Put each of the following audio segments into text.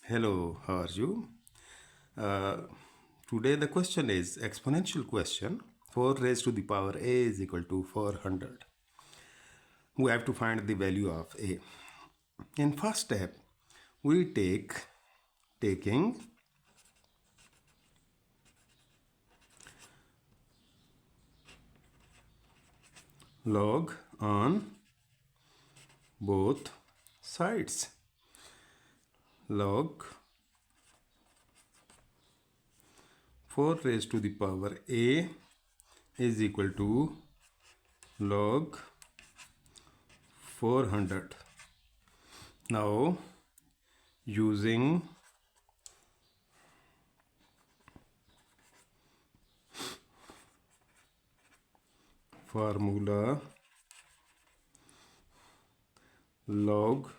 Hello, how are you? Uh, Today the question is exponential question. 4 raised to the power a is equal to 400. We have to find the value of a. In first step, we taking log on both sides. Log 4 raised to the power a is equal to log 400. Now using formula log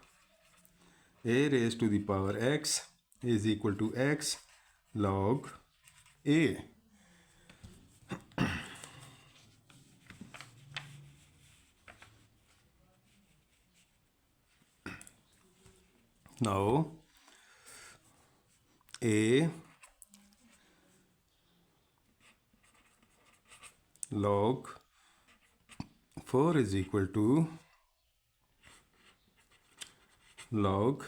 a raised to the power x is equal to x log a. Now a log 4 is equal to log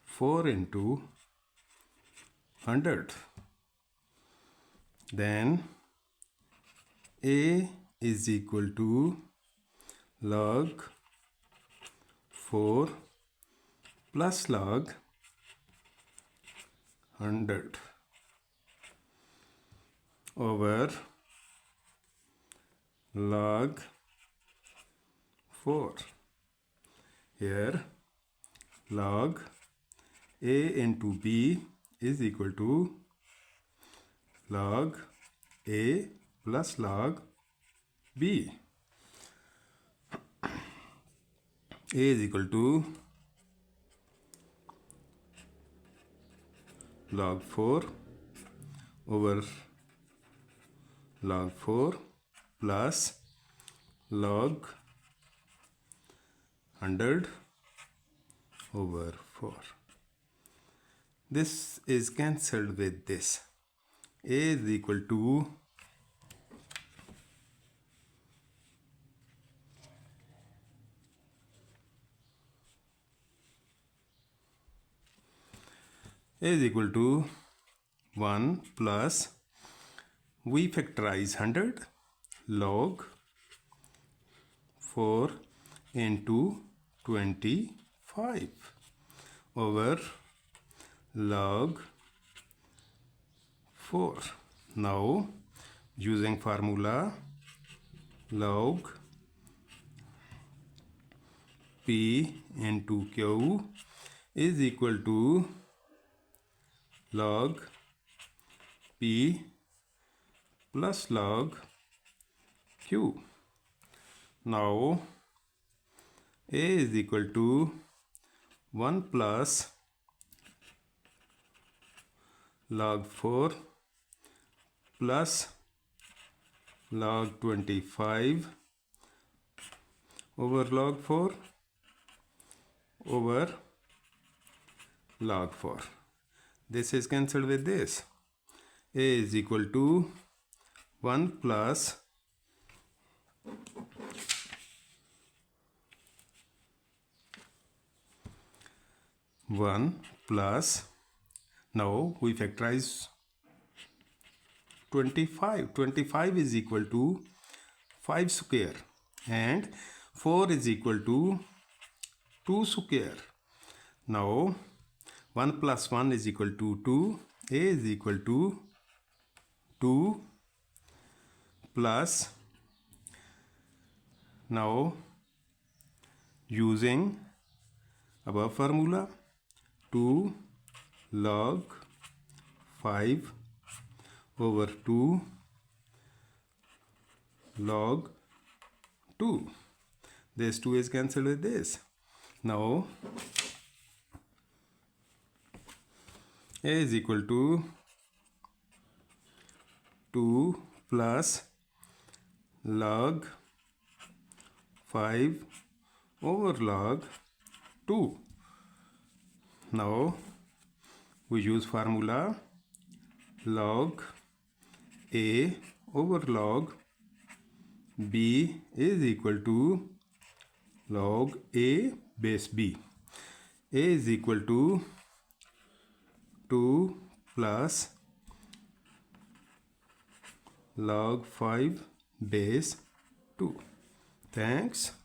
4 into 100. Then a is equal to log 4 plus log 100 over log 4. Here log a into b is equal to log a plus log b. A is equal to log 4 over log 4 plus log 100 over 4. This is cancelled with this. A is equal to A is equal to 1 plus, we factorize 100 log 4 into 25 over log 4. Now using formula log P into Q is equal to log P plus log Q. Now A is equal to 1 plus log 4 plus log 25 over log 4 over log 4. This is cancelled with this. A is equal to 1 plus 1 plus, now we factorize 25. 25 is equal to 5 square and 4 is equal to 2 square. Now 1 plus 1 is equal to 2. A is equal to 2 plus, now using above formula 2 log 5 over 2 log 2. This 2 is cancelled with this. Now A is equal to 2 plus log 5 over log 2. Now we use formula log A over log B is equal to log A base B. A is equal to 2 plus log 5 base 2. Thanks.